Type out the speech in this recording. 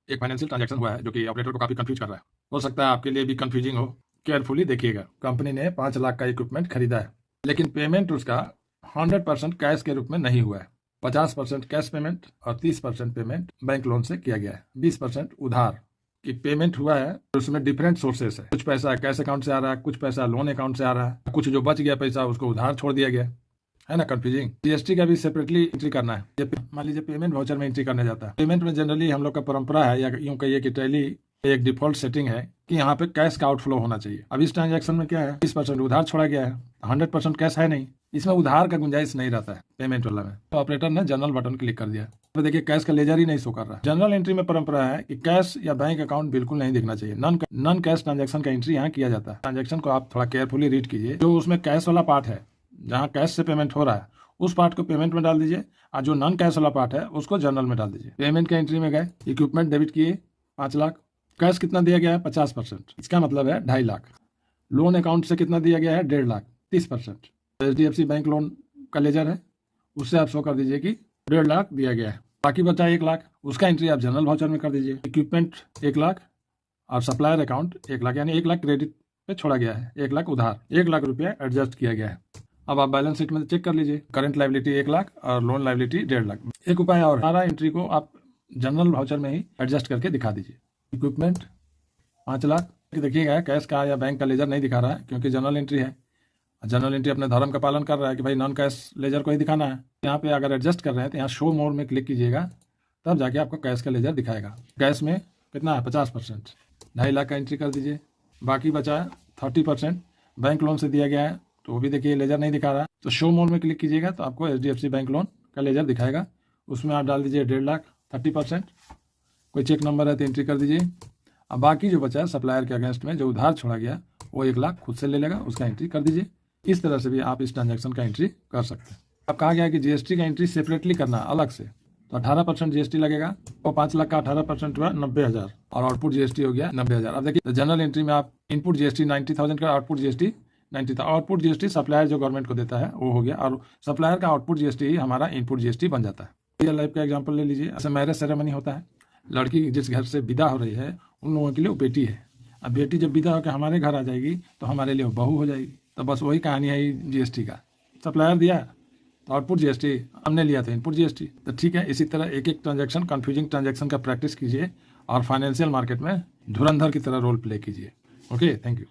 एक financial transaction हुआ है जो कि ऑपरेटर को काफी कंफ्यूज कर रहा है। हो सकता है आपके लिए भी कंफ्यूजिंग हो। केयरफुली देखिएगा। कंपनी ने 5 लाख का इक्विपमेंट खरीदा है, लेकिन पेमेंट उसका 100% कैश के रूप में नहीं हुआ है। 50% कैश पेमेंट और 30% पेमेंट बैंक लोन से किया गया है। 20% उधार की पेमेंट हुआ है। उसमें डिफरेंट सोर्सेस है। कुछ पैसा कैश अकाउंट से आ रहा है, कुछ पैसा लोन अकाउंट से आ रहा है, कुछ जो बच गया पैसा उसको उधार छोड़ दिया गया है ना। कंफ्यूजिंग। जीएसटी का भी सेपरेटली एंट्री करना है। ये मान लीजिए पेमेंट वाउचर में एंट्री करने जाता है। पेमेंट में जनरली हम लोग का परंपरा है, या यूं कहिए कि टैली एक डिफॉल्ट सेटिंग है कि यहाँ पे कैश का आउटफ्लो होना चाहिए। अब इस ट्रांजैक्शन में क्या है, 20% उधार छोड़ा गया है, 100% कैश है नहीं। इसमें उधार का गुंजाइश नहीं रहता है पेमेंट वाला में। तो ऑपरेटर ने जनरल बटन क्लिक कर दिया, तो देखिए कैश का लेजर ही नहीं शो कर रहा। जनरल एंट्री में परंपरा है कि कैश या बैंक अकाउंट बिल्कुल नहीं दिखना चाहिए। नॉन कैश ट्रांजैक्शन का एंट्री यहाँ किया जाता है। ट्रांजैक्शन को आप थोड़ा केयरफुली रीड कीजिए। जो उसमें कैश वाला पार्ट है, जहाँ कैश से पेमेंट हो रहा है, उस पार्ट को पेमेंट में डाल दीजिए, और जो नॉन कैश वाला पार्ट है उसको जनरल में डाल दीजिए। पेमेंट के एंट्री में गए, इक्विपमेंट डेबिट किए 5 लाख, कैश कितना दिया गया है 50%, इसका मतलब है 2.5 लाख। लोन अकाउंट से कितना दिया गया है 1.5 लाख, 30%। HDFC बैंक लोन का लेजर है, उससे आप शो कर दीजिए कि 1.5 लाख दिया गया है। बाकी बचा 1 लाख, उसका एंट्री आप जनरल वाउचर में कर दीजिए। इक्विपमेंट 1 लाख और सप्लायर अकाउंट 1 लाख, यानी 1 लाख क्रेडिट पे छोड़ा गया है, 1 लाख उधार, 1 लाख रुपया एडजस्ट किया गया है। अब आप बैलेंस शीट में चेक कर लीजिए, करंट लायबिलिटी 1 लाख और लोन लायबिलिटी 1.5 लाख। एक उपाय और, सारा एंट्री को आप जनरल वाउचर में ही एडजस्ट करके दिखा दीजिए। इक्विपमेंट 5 लाख, देखिएगा कैश का या बैंक का लेजर नहीं दिखा रहा है क्योंकि जनरल एंट्री है। जनरल एंट्री अपने धर्म का पालन कर रहा है कि भाई नॉन कैश लेजर को ही दिखाना है। यहाँ पे अगर एडजस्ट कर रहे हैं तो यहाँ शो मोड में क्लिक कीजिएगा, तब जाके आपको कैश का लेजर दिखाएगा। कैश में कितना है 50%, 2.5 लाख का एंट्री कर दीजिए। बाकी बचा 30% बैंक लोन से दिया गया है, तो वो भी देखिए लेजर नहीं दिखा रहा। तो शो मोड में क्लिक कीजिएगा तो आपको HDFC बैंक लोन का लेजर दिखाएगा। उसमें आप डाल दीजिए 1.5 लाख, 30%। कोई चेक नंबर है तो एंट्री कर दीजिए। अब बाकी जो बचा है सप्लायर के अगेंस्ट में जो उधार छोड़ा गया वो 1 लाख खुद से ले लेगा, उसका एंट्री कर दीजिए। इस तरह से भी आप इस ट्रांजैक्शन का एंट्री कर सकते हैं। अब कहा गया कि GST का एंट्री सेपरेटली करना अलग से, तो 18% GST लगेगा। और 5 लाख का 18% हुआ 90,000, और आउटपुट GST हो गया 90,000। अब देखिए जनरल एंट्री में आप इनपुट GST 90,000 का, output GST 90,000। Output GST supplier जो गवर्नमेंट को देता है वो हो गया, और सप्लायर का आउटपुट GST ही हमारा इनपुट GST बन जाता है। रियल लाइफ का एग्जाम्पल ले लीजिए। ऐसे मैरिज सेरेमनी होता है, लड़की जिस घर से विदा हो रही है उन लोगों के लिए वो बेटी है। अब बेटी जब विदा होकर हमारे घर आ जाएगी तो हमारे लिए वो बहू हो जाएगी। तो बस वही कहानी है GST का। सप्लायर दिया तो आउटपुट GST, हमने लिया था इनपुट GST। तो ठीक है, इसी तरह एक एक ट्रांजैक्शन, कन्फ्यूजिंग ट्रांजैक्शन का प्रैक्टिस कीजिए और फाइनेंशियल मार्केट में धुरंधर की तरह रोल प्ले कीजिए। Okay, thank you.